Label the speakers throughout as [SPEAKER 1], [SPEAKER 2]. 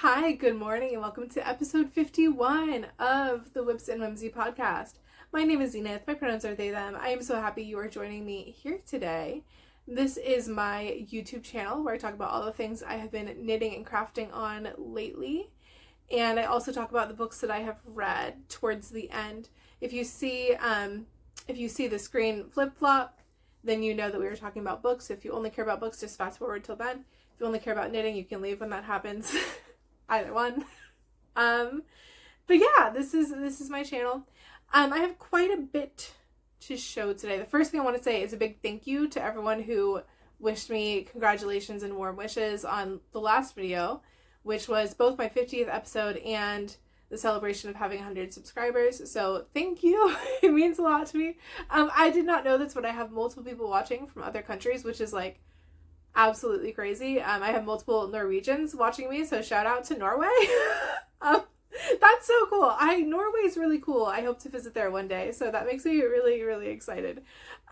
[SPEAKER 1] Hi, good morning, and welcome to episode 51 of the Whips and Whimsy podcast. My name is Zenith. My pronouns are they, them. I am so happy you are joining me here today. This is my YouTube channel where I talk about all the things I have been knitting and crafting on lately. And I also talk about the books that I have read towards the end. If you see the screen flip-flop, then you know that we were talking about books. If you only care about books, just fast forward till then. If you only care about knitting, you can leave when that happens. Either one. But yeah, this is my channel. I have quite a bit to show today. The first thing I want to say is a big thank you to everyone who wished me congratulations and warm wishes on the last video, which was both my 50th episode and the celebration of having 100 subscribers. So thank you. It means a lot to me. I did not know this, but I have multiple people watching from other countries, which is like absolutely crazy. I have multiple Norwegians watching me, so shout out to Norway. That's so cool. Norway is really cool. I hope to visit there one day, so that makes me really, really excited.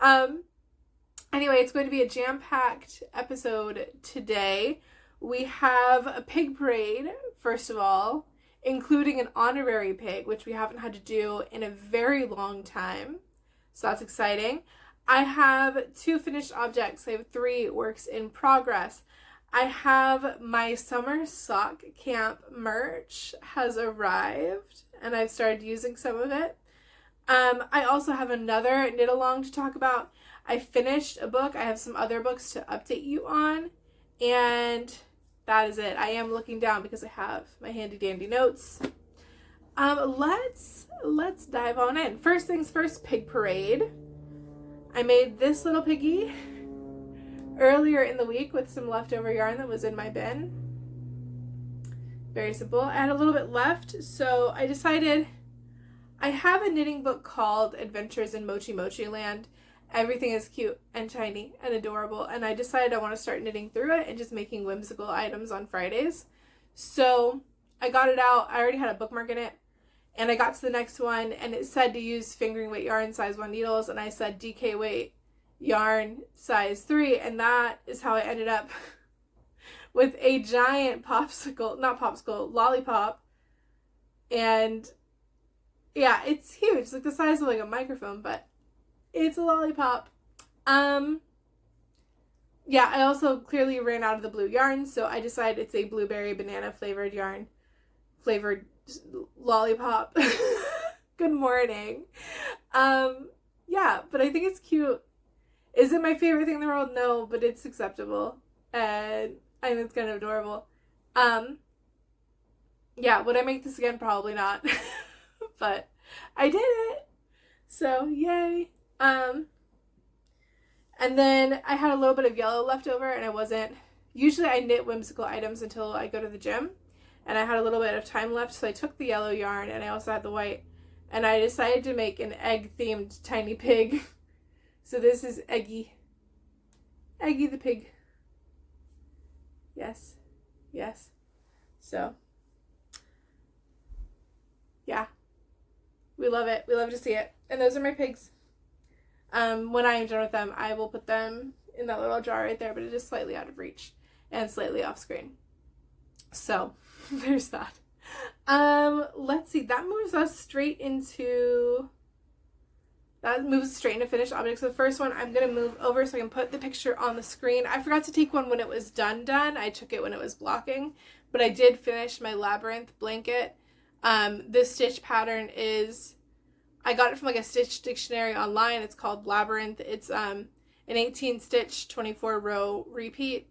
[SPEAKER 1] Anyway, it's going to be a jam-packed episode today. We have a pig parade, first of all, including an honorary pig, which we haven't had to do in a very long time, so that's exciting. I have 2 finished objects. I have 3 works in progress. I have my summer sock camp merch has arrived, and I've started using some of it. I also have another knit along to talk about. I finished a book. I have some other books to update you on, and that is it. I am looking down because I have my handy dandy notes. Let's dive on in. First things first, pig parade. I made this little piggy earlier in the week with some leftover yarn that was in my bin. Very simple. I had a little bit left, so I decided I have a knitting book called Adventures in Mochi Mochi Land. Everything is cute and tiny and adorable, and I decided I want to start knitting through it and just making whimsical items on Fridays. So I got it out. I already had a bookmark in it. And I got to the next one, and it said to use fingering weight yarn size 1 needles, and I said DK weight yarn size 3, and that is how I ended up with a giant lollipop. And yeah, it's huge. It's like the size of like a microphone, but it's a lollipop. Yeah, I also clearly ran out of the blue yarn, so I decided it's a blueberry banana flavored yarn. Flavored lollipop. Good morning. Yeah, but I think it's cute. Is it my favorite thing in the world? No, but it's acceptable, and I think it's kind of adorable. Yeah, would I make this again? Probably not. But I did it, so yay. And then I had a little bit of yellow left over, and usually I knit whimsical items until I go to the gym. And I had a little bit of time left, so I took the yellow yarn, and I also had the white, and I decided to make an egg-themed tiny pig. So this is Eggy. Eggy the pig. Yes. Yes. So, yeah. We love it. We love to see it. And those are my pigs. When I am done with them, I will put them in that little jar right there, but it is slightly out of reach and slightly off screen. So, there's that. Let's see. That moves straight into finished objects. So the first one I'm going to move over so I can put the picture on the screen. I forgot to take one when it was done. I took it when it was blocking, but I did finish my labyrinth blanket. This stitch pattern I got it from like a stitch dictionary online. It's called Labyrinth. It's an 18 stitch, 24 row repeat.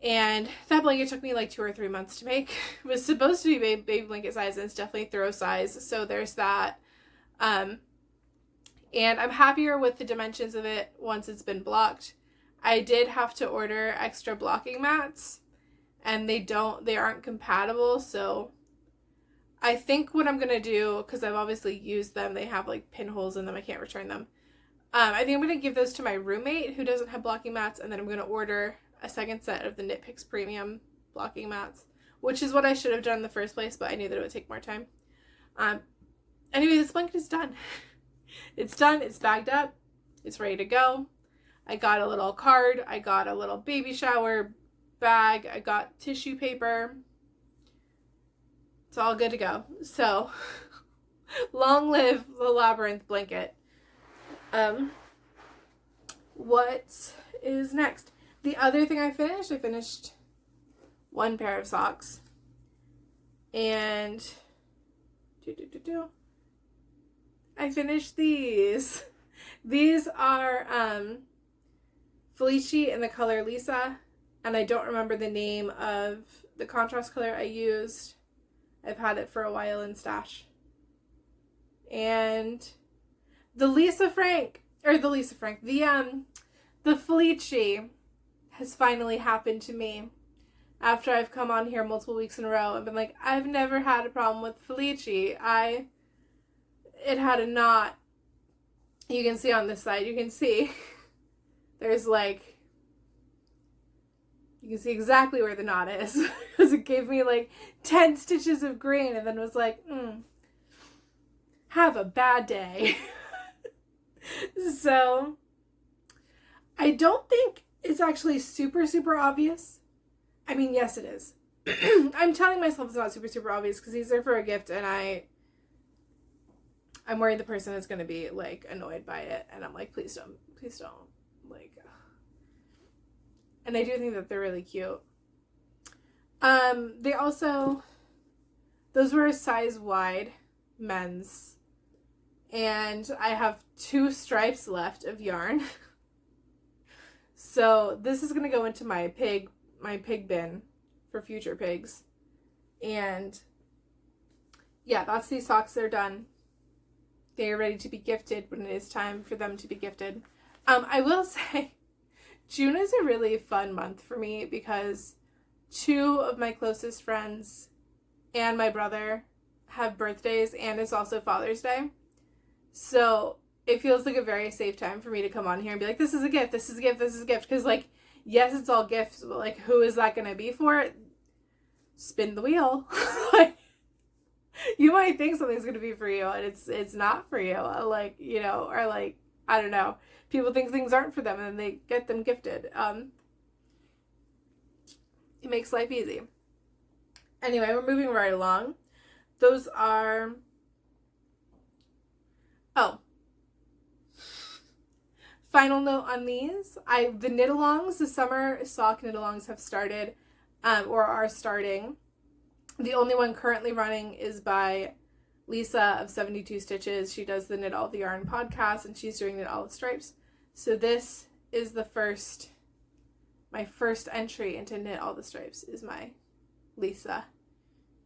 [SPEAKER 1] And that blanket took me like 2 or 3 months to make. It was supposed to be baby blanket size, and it's definitely throw size, so there's that. And I'm happier with the dimensions of it once it's been blocked. I did have to order extra blocking mats, and they aren't compatible, so I think what I'm gonna do, because I've obviously used them, they have like pinholes in them, I can't return them. I think I'm gonna give those to my roommate who doesn't have blocking mats, and then I'm gonna order a second set of the Knit Picks Premium blocking mats, which is what I should have done in the first place, but I knew that it would take more time. Anyway, this blanket is done. It's done. It's bagged up. It's ready to go. I got a little card. I got a little baby shower bag. I got tissue paper. It's all good to go. So, long live the labyrinth blanket. What is next? The other thing I finished one pair of socks. And I finished these. These are Felici in the color Lisa, and I don't remember the name of the contrast color I used. I've had it for a while in stash. And the Felici has finally happened to me after I've come on here multiple weeks in a row and been like, I've never had a problem with Felici. It had a knot. You can see on this side, you can see there's like, you can see exactly where the knot is because it gave me like 10 stitches of green and then was like, have a bad day. So I don't think it's actually super, super obvious. I mean, yes, it is. I'm telling myself it's not super, super obvious because these are for a gift and I'm worried the person is going to be like annoyed by it. And I'm like, please don't. Like, and I do think that they're really cute. They also, those were a size wide men's, and I have 2 stripes left of yarn. So this is going to go into my pig bin for future pigs. And yeah, that's these socks. They're done. They are ready to be gifted when it is time for them to be gifted. I will say June is a really fun month for me because 2 of my closest friends and my brother have birthdays, and it's also Father's Day. So it feels like a very safe time for me to come on here and be like, this is a gift, this is a gift, this is a gift. Because, like, yes, it's all gifts, but, like, who is that going to be for? Spin the wheel. Like, you might think something's going to be for you, and it's not for you. Like, you know, or, like, I don't know. People think things aren't for them, and then they get them gifted. It makes life easy. Anyway, we're moving right along. Those are... Oh. Final note on these. The knit-alongs, the summer sock knit-alongs have started, or are starting. The only one currently running is by Lisa of 72 Stitches. She does the Knit All the Yarn podcast, and she's doing Knit All the Stripes. So this is my first entry into Knit All the Stripes is my Lisa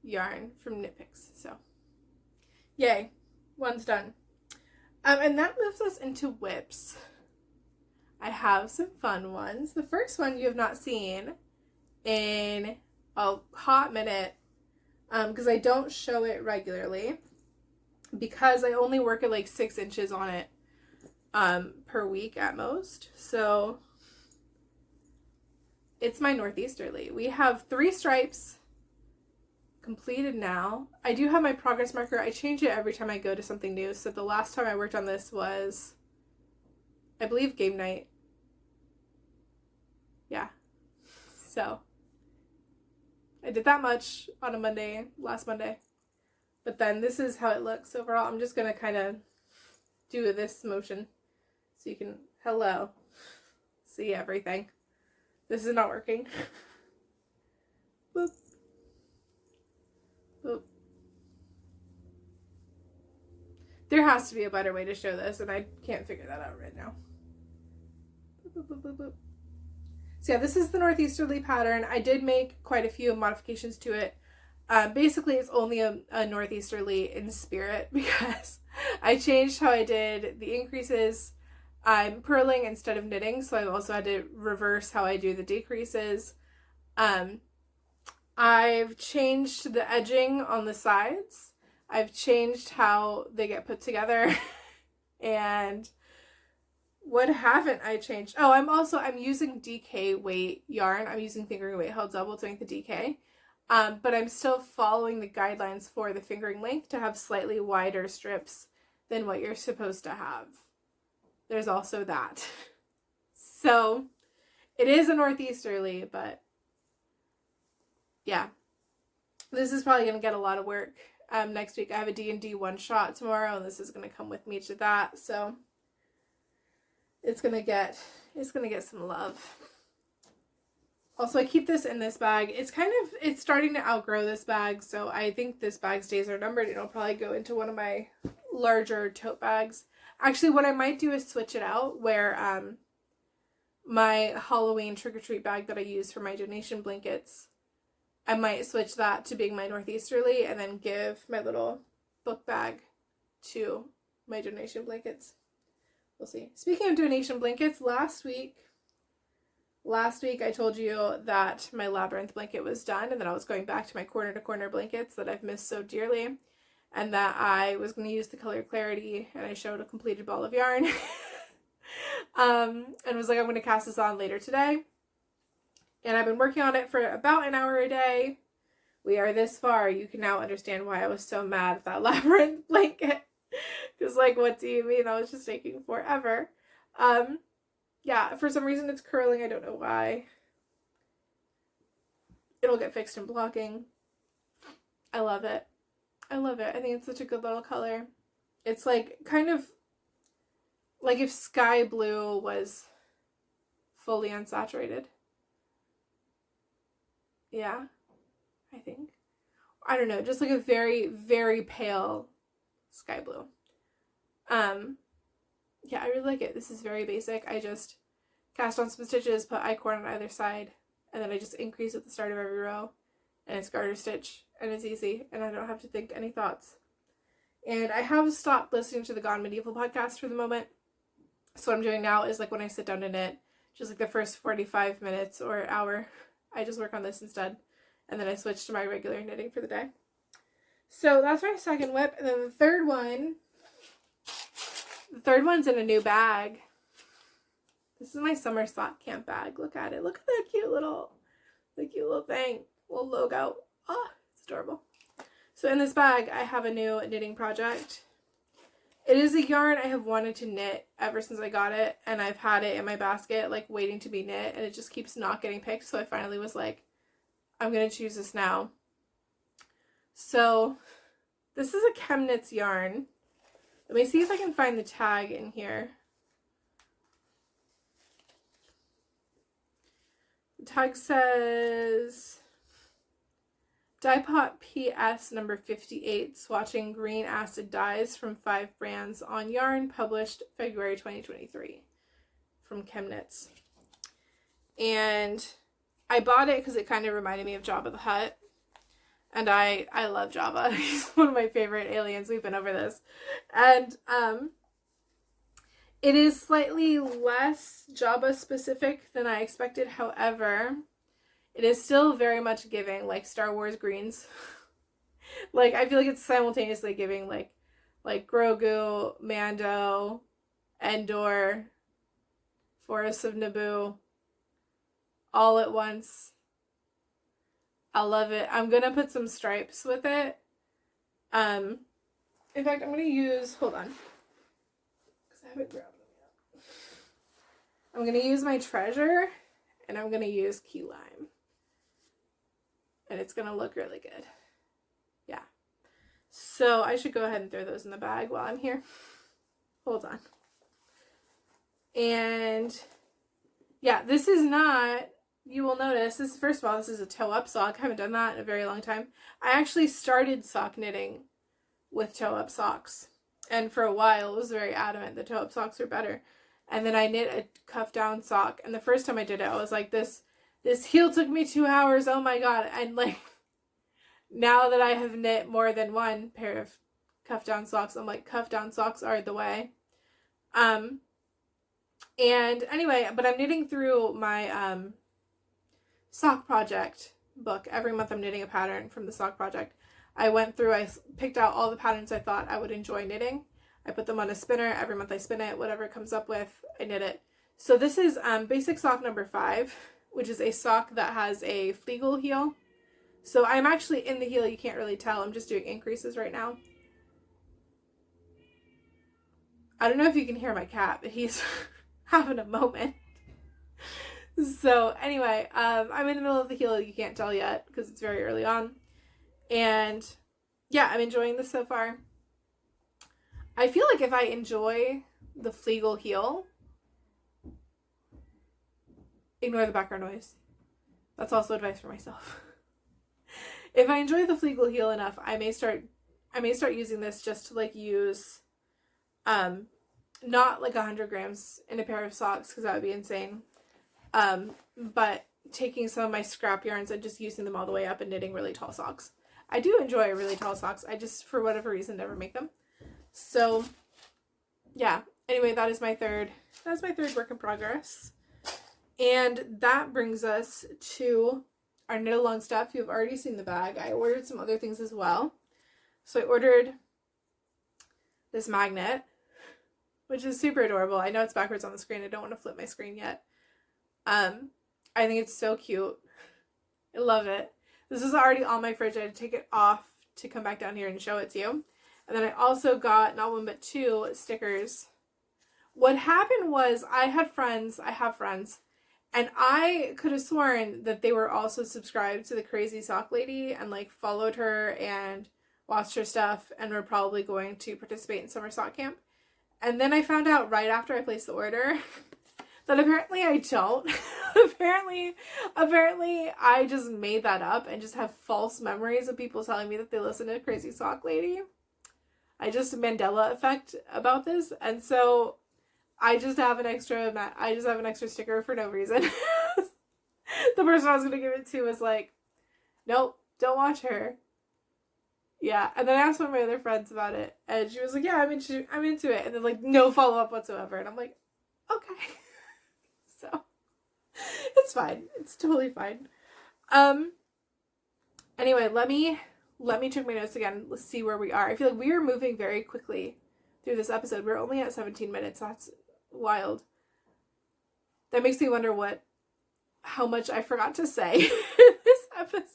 [SPEAKER 1] yarn from Knit Picks. So, yay, one's done. And that moves us into whips. I have some fun ones. The first one you have not seen in a hot minute, because I don't show it regularly, because I only work at like 6 inches on it per week at most. So it's my Northeasterly. We have 3 stripes completed now. I do have my progress marker. I change it every time I go to something new. So the last time I worked on this was, I believe, game night. Yeah. So I did that much on a Monday, last Monday. But then this is how it looks overall. I'm just going to kind of do this motion so you can, see everything. This is not working. Boop. Boop. There has to be a better way to show this, and I can't figure that out right now. Boop, boop, boop, boop. So yeah, this is the Northeasterly pattern. I did make quite a few modifications to it. Basically, it's only a Northeasterly in spirit because I changed how I did the increases. I'm purling instead of knitting, so I've also had to reverse how I do the decreases. I've changed the edging on the sides. I've changed how they get put together. And what haven't I changed? Oh, I'm using DK weight yarn. I'm using fingering weight held double to make the DK. But I'm still following the guidelines for the fingering length to have slightly wider strips than what you're supposed to have. There's also that. So it is a Northeasterly, but yeah. This is probably going to get a lot of work next week. I have a D&D one shot tomorrow, and this is going to come with me to that. So it's going to get some love. Also, I keep this in this bag. It's starting to outgrow this bag, so I think this bag's days are numbered. It'll probably go into one of my larger tote bags. Actually, what I might do is switch it out, where my Halloween trick-or-treat bag that I use for my donation blankets, I might switch that to being my northeasterly and then give my little book bag to my donation blankets. We'll see. Speaking of donation blankets, last week I told you that my labyrinth blanket was done and that I was going back to my corner to corner blankets that I've missed so dearly, and that I was going to use the color Clarity, and I showed a completed ball of yarn and was like, I'm going to cast this on later today. And I've been working on it for about an hour a day. We are this far. You can now understand why I was so mad at that labyrinth blanket. Because, like, what do you mean? That was just taking forever. Yeah, for some reason it's curling. I don't know why. It'll get fixed in blocking. I love it. I love it. I think it's such a good little color. It's like, kind of like if sky blue was fully unsaturated. Yeah, I think. I don't know, just like a very, very pale sky blue. Yeah, I really like it. This is very basic. I just cast on some stitches, put I-cord on either side, and then I just increase at the start of every row, and it's garter stitch, and it's easy, and I don't have to think any thoughts. And I have stopped listening to the Gone Medieval podcast for the moment. So what I'm doing now is, like, when I sit down to knit, just like the first 45 minutes or hour, I just work on this instead, and then I switch to my regular knitting for the day. So that's my second WIP, and then the third one's in a new bag. This is my summer sock camp bag. Look at it. Look at that cute little thing, little logo. Oh, it's adorable. So in this bag, I have a new knitting project. It is a yarn I have wanted to knit ever since I got it, and I've had it in my basket, like, waiting to be knit, and it just keeps not getting picked, so I finally was like, I'm going to choose this now. So, this is a Chemnitz yarn. Let me see if I can find the tag in here. The tag says Dye Pot PS number 58, swatching green acid dyes from 5 brands on yarn, published February 2023 from Chemnitz. And I bought it because it kind of reminded me of Jabba the Hutt. And I love Jabba. He's one of my favorite aliens. We've been over this. And it is slightly less Jabba specific than I expected. However, it is still very much giving, like, Star Wars greens. Like, I feel like it's simultaneously giving, like Grogu, Mando, Endor, Forest of Naboo, all at once. I love it. I'm going to put some stripes with it. In fact, I'm going to use, hold on, because I haven't grabbed them yet. I'm going to use my treasure, and I'm going to use key lime. And it's going to look really good. Yeah. So I should go ahead and throw those in the bag while I'm here. Hold on. And yeah, this is not, you will notice, this, first of all, this is a toe-up sock. I haven't done that in a very long time. I actually started sock knitting with toe-up socks. And for a while, it was very adamant that toe-up socks were better. And then I knit a cuff-down sock. And the first time I did it, I was like, this heel took me 2 hours. Oh my god. And, like, now that I have knit more than one pair of cuff-down socks, I'm like, cuff-down socks are the way. And anyway, but I'm knitting through my sock project book. Every month I'm knitting a pattern from the sock project. I picked out all the patterns I thought I would enjoy knitting. I put them on a spinner. Every month I spin it. Whatever it comes up with, I knit it. So this is basic sock number 5, which is a sock that has a Flegel heel. So I'm actually in the heel. You can't really tell. I'm just doing increases right now. I don't know if you can hear my cat, but he's having a moment. So anyway, I'm in the middle of the heel. You can't tell yet because it's very early on. And yeah, I'm enjoying this so far. I feel like if I enjoy the Flegel heel, ignore the background noise. That's also advice for myself. If I enjoy the Flegel heel enough, I may start using this just to like use not like 100 grams in a pair of socks, because that would be insane. But taking some of my scrap yarns and just using them all the way up and knitting really tall socks. I do enjoy really tall socks. I just, for whatever reason, never make them. So yeah, anyway, that is my third work in progress. And that brings us to our knit along stuff. You've already seen the bag. I ordered some other things as well. So I ordered this magnet, which is super adorable. I know it's backwards on the screen. I don't want to flip my screen yet. I think it's so cute. I love it. This is already on my fridge. I had to take it off to come back down here and show it to you. And then I also got not one but two stickers. What happened was I have friends, and I could have sworn that they were also subscribed to the Crazy Sock Lady and like followed her and watched her stuff and were probably going to participate in summer sock camp. And then I found out right after I placed the order that apparently I don't. apparently I just made that up and just have false memories of people telling me that they listen to Crazy Sock Lady. I just Mandela effect about this, and so I just have an extra sticker for no reason. The person I was gonna give it to was like, nope, don't watch her. Yeah, and then I asked one of my other friends about it, and she was like, yeah, I'm into it, and then like no follow up whatsoever, and I'm like, okay. So it's fine. It's totally fine. Anyway, let me check my notes again. Let's see where we are. I feel like we are moving very quickly through this episode. We're only at 17 minutes. That's wild. That makes me wonder how much I forgot to say in this episode.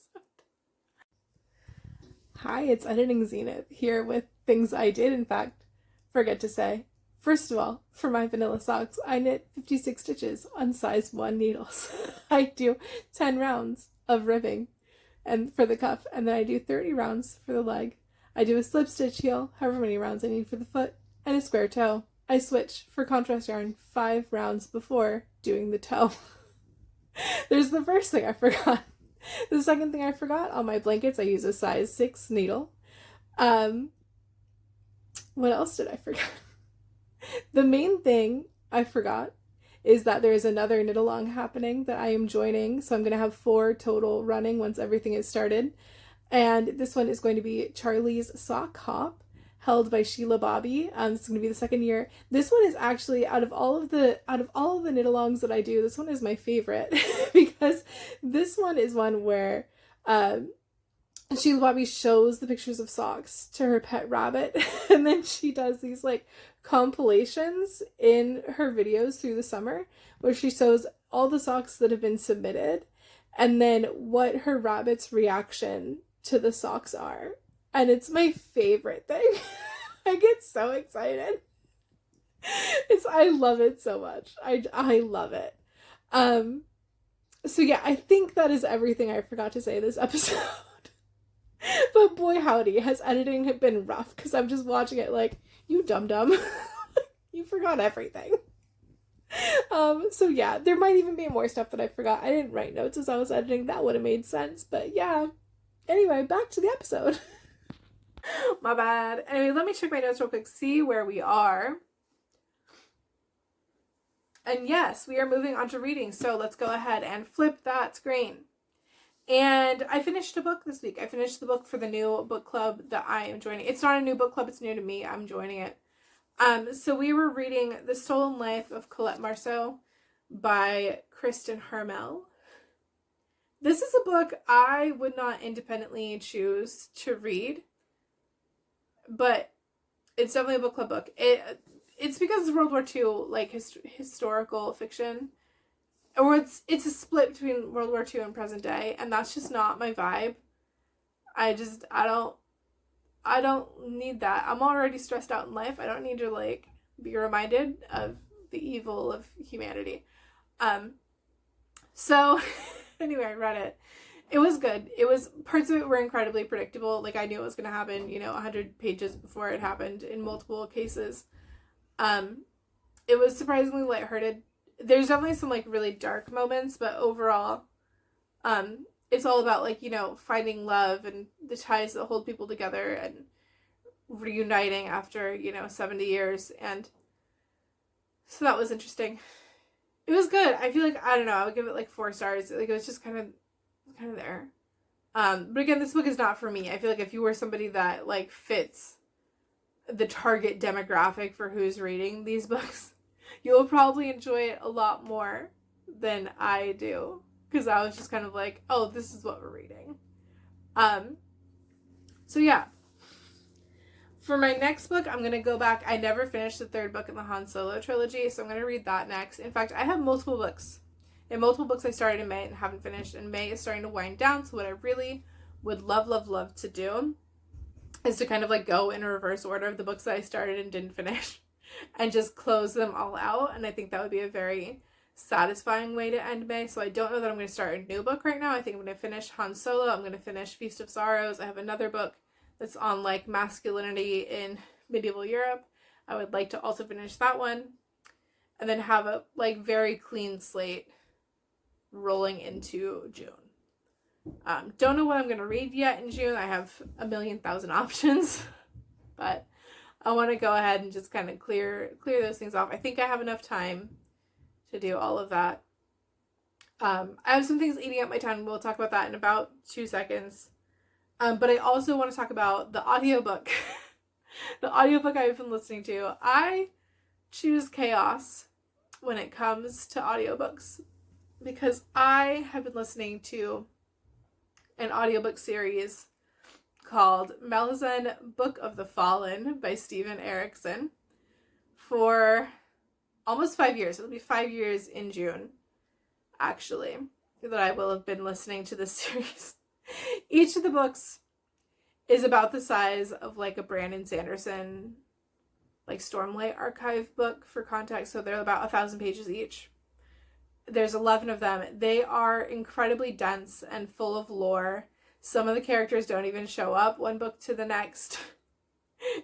[SPEAKER 1] Hi, it's Editing Zenith here with things I did, in fact, forget to say. First of all, for my vanilla socks, I knit 56 stitches on size 1 needles. I do 10 rounds of ribbing and for the cuff, and then I do 30 rounds for the leg. I do a slip stitch heel, however many rounds I need for the foot, and a square toe. I switch for contrast yarn 5 rounds before doing the toe. There's the first thing I forgot. The second thing I forgot, on my blankets I use a size 6 needle. What else did I forget? The main thing I forgot is that there is another knit along happening that I am joining. So I'm going to have 4 total running once everything is started. And this one is going to be Charlie's Sock Hop, held by Sheila Bobby. This is going to be the second year. This one is actually, out of all of the knit alongs that I do, this one is my favorite because this one is one where Sheila Bobby shows the pictures of socks to her pet rabbit, and then she does these like compilations in her videos through the summer where she shows all the socks that have been submitted and then what her rabbit's reaction to the socks are. And it's my favorite thing. I get so excited. I love it so much. I love it. So yeah, I think that is everything I forgot to say this episode. But boy howdy, has editing been rough, because I'm just watching it like, you dum-dum. You forgot everything. So yeah, there might even be more stuff that I forgot. I didn't write notes as I was editing. That would have made sense, but yeah. Anyway, back to the episode. My bad. Anyway, let me check my notes real quick, see where we are. And yes, we are moving on to reading, so let's go ahead and flip that screen. And I finished a book this week. I finished the book for the new book club that I am joining. It's not a new book club, it's new to me. I'm joining it. So we were reading The Stolen Life of Colette Marceau by Kristen Harmel. This is a book I would not independently choose to read, but it's definitely a book club book. It's because it's World War II, like historical fiction. Or it's a split between World War II and present day, and that's just not my vibe. I don't need that. I'm already stressed out in life. I don't need to like be reminded of the evil of humanity. So anyway, I read it. It was good. It was, parts of it were incredibly predictable. Like, I knew it was going to happen, 100 pages before it happened in multiple cases. It was surprisingly lighthearted. There's definitely some, like, really dark moments, but overall, it's all about, like, finding love and the ties that hold people together and reuniting after, 70 years. And so that was interesting. It was good. I feel like, I don't know, I would give it like 4 stars. Like, it was just kind of there. But again, this book is not for me. I feel like if you were somebody that, like, fits the target demographic for who's reading these books, you'll probably enjoy it a lot more than I do. Because I was just kind of like, oh, this is what we're reading. So yeah. For my next book, I'm going to go back. I never finished the 3rd book in the Han Solo trilogy, so I'm going to read that next. In fact, I have multiple books. And multiple books I started in May and haven't finished. And May is starting to wind down, so what I really would love to do is to kind of, like, go in a reverse order of the books that I started and didn't finish and just close them all out. And I think that would be a very satisfying way to end May. So I don't know that I'm going to start a new book right now. I think I'm going to finish Han Solo. I'm going to finish Feast of Sorrows. I have another book that's on, like, masculinity in medieval Europe. I would like to also finish that one and then have a, like, very clean slate rolling into June. Don't know what I'm going to read yet in June. I have a million thousand options, but I want to go ahead and just kind of clear those things off. I think I have enough time to do all of that. I have some things eating up my time. We'll talk about that in about 2 seconds. But I also want to talk about the audiobook. The audiobook I've been listening to. I choose chaos when it comes to audiobooks because I have been listening to an audiobook series called Malazan Book of the Fallen by Steven Erikson for almost 5 years. It'll be 5 years in June, actually, that I will have been listening to this series. Each of the books is about the size of, like, a Brandon Sanderson, like, Stormlight Archive book for context. So they're about 1,000 pages each. There's 11 of them. They are incredibly dense and full of lore. Some of the characters don't even show up one book to the next.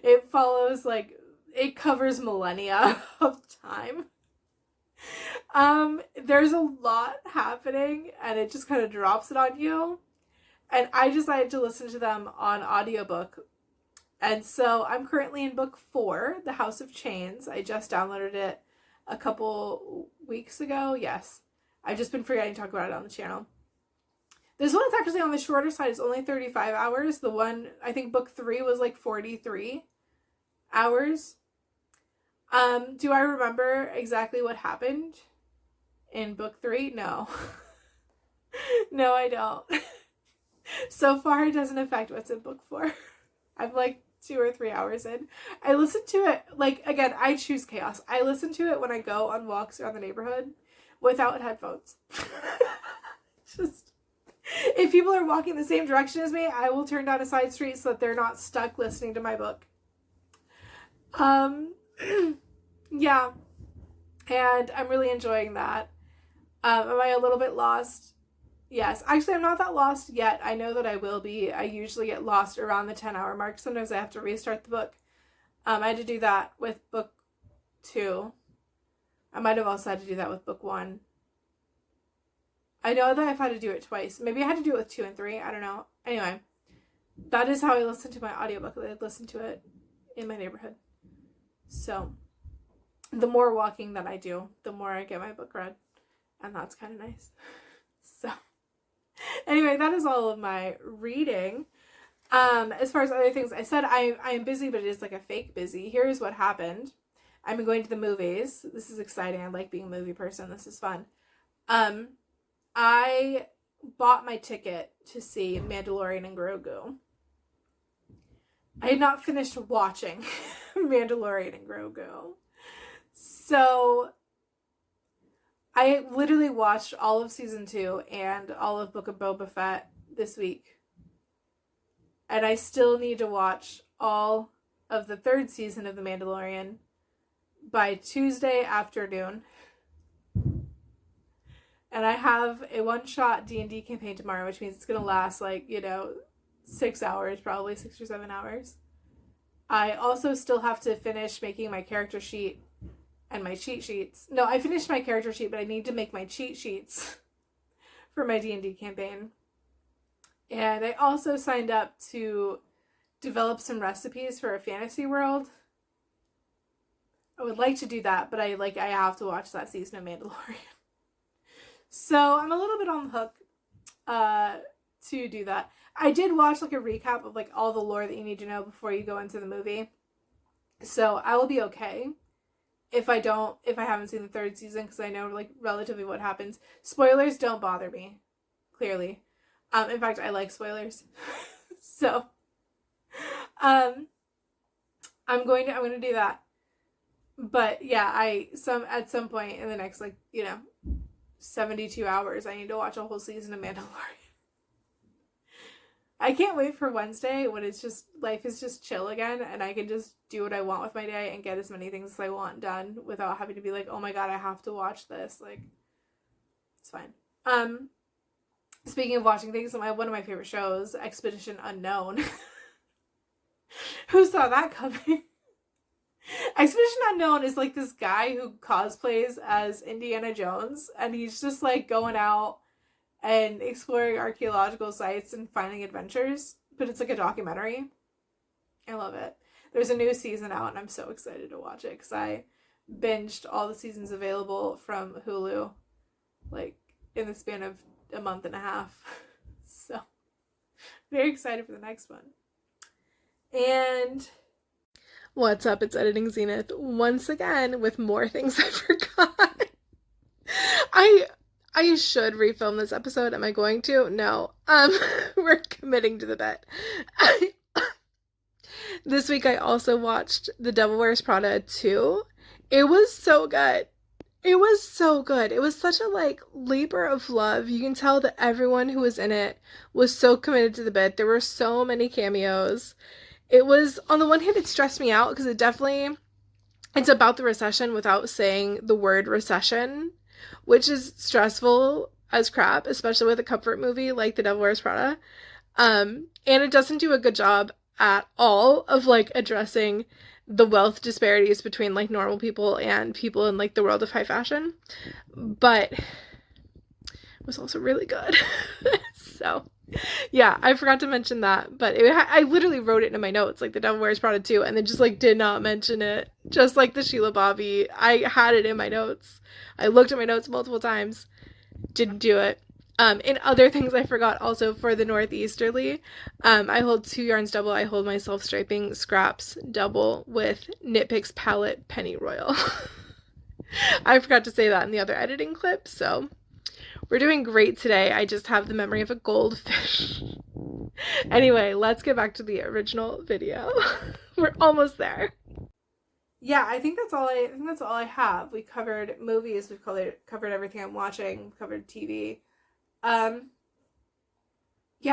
[SPEAKER 1] It follows, like, it covers millennia of time. There's a lot happening and it just kind of drops it on you. And I decided to listen to them on audiobook. And so I'm currently in book 4, The House of Chains. I just downloaded it a couple weeks ago. Yes. I've just been forgetting to talk about it on the channel. This one is actually on the shorter side. It's only 35 hours. The one, I think book 3 was like 43 hours. Do I remember exactly what happened in book 3? No. No, I don't. So far, it doesn't affect what's in book 4. I'm like 2 or 3 hours in. I listen to it, like, again, I choose chaos. I listen to it when I go on walks around the neighborhood without headphones. Just, if people are walking the same direction as me, I will turn down a side street so that they're not stuck listening to my book. Yeah. And I'm really enjoying that. Am I a little bit lost? Yes. Actually, I'm not that lost yet. I know that I will be. I usually get lost around the 10-hour mark. Sometimes I have to restart the book. I had to do that with book 2. I might have also had to do that with book 1. I know that I've had to do it twice. Maybe I had to do it with 2 and 3. I don't know. Anyway, that is how I listen to my audiobook. I listen to it in my neighborhood. So the more walking that I do, the more I get my book read. And that's kind of nice. So anyway, that is all of my reading. As far as other things, I said I am busy, but it is like a fake busy. Here's what happened. I've been going to the movies. This is exciting. I like being a movie person. This is fun. I bought my ticket to see Mandalorian and Grogu. I had not finished watching Mandalorian and Grogu. So I literally watched all of season 2 and all of Book of Boba Fett this week. And I still need to watch all of the 3rd season of The Mandalorian by Tuesday afternoon. And I have a one-shot D&D campaign tomorrow, which means it's going to last 6 hours, probably 6 or 7 hours. I also still have to finish making my character sheet and my cheat sheets. No, I finished my character sheet, but I need to make my cheat sheets for my D&D campaign. And I also signed up to develop some recipes for a fantasy world. I would like to do that, but I have to watch that season of Mandalorian. So I'm a little bit on the hook to do that. I did watch a recap of all the lore that you need to know before you go into the movie. So I will be okay if I haven't seen the third season, because I know relatively what happens. Spoilers don't bother me, clearly. In fact, I like spoilers. So I'm going to do that. But yeah, at some point in the next 72 hours, I need to watch a whole season of Mandalorian. I can't wait for Wednesday when it's just, life is just chill again and I can just do what I want with my day and get as many things as I want done without having to be oh my god, I have to watch this. It's fine. Speaking of watching things, one of my favorite shows, Expedition Unknown. Who saw that coming? Expedition Unknown is this guy who cosplays as Indiana Jones, and he's just going out and exploring archaeological sites and finding adventures, but it's a documentary. I love it. There's a new season out and I'm so excited to watch it because I binged all the seasons available from Hulu in the span of a month and a half. So very excited for the next one. And what's up? It's Editing Zenith once again with more things I forgot. I should refilm this episode. Am I going to? No. We're committing to the bet. This week I also watched The Devil Wears Prada 2. It was so good. It was so good. It was such a labor of love. You can tell that everyone who was in it was so committed to the bit. There were so many cameos. It was, on the one hand, it stressed me out because it's about the recession without saying the word recession, which is stressful as crap, especially with a comfort movie like The Devil Wears Prada. And it doesn't do a good job at all of addressing the wealth disparities between normal people and people in the world of high fashion. But it was also really good. So yeah, I forgot to mention that, but I literally wrote it in my notes, The Devil Wears Prada 2, and then just did not mention it, just like the Sheila Bobby. I had it in my notes. I looked at my notes multiple times, didn't do it. In other things I forgot also for the Northeasterly, I hold 2 yarns double. I hold my self-striping scraps double with Knit Picks Palette Pennyroyal. I forgot to say that in the other editing clip, so we're doing great today. I just have the memory of a goldfish. Anyway, let's get back to the original video. We're almost there. Yeah, I think that's all I have. We covered movies, we've covered everything I'm watching, we've covered TV. Yeah,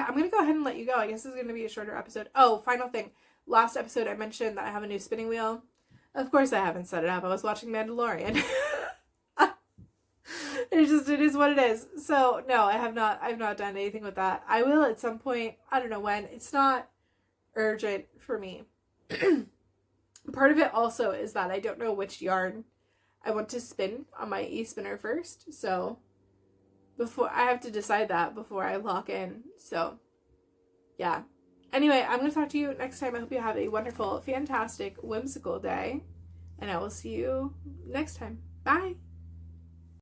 [SPEAKER 1] I'm gonna go ahead and let you go. I guess this is gonna be a shorter episode. Oh, final thing. Last episode I mentioned that I have a new spinning wheel. Of course I haven't set it up. I was watching Mandalorian. It is what it is. So no, I've not done anything with that. I will at some point. I don't know when. It's not urgent for me. Part of it also is that I don't know which yarn I want to spin on my e-spinner first. So I have to decide that before I lock in. So yeah. Anyway, I'm going to talk to you next time. I hope you have a wonderful, fantastic, whimsical day. And I will see you next time. Bye.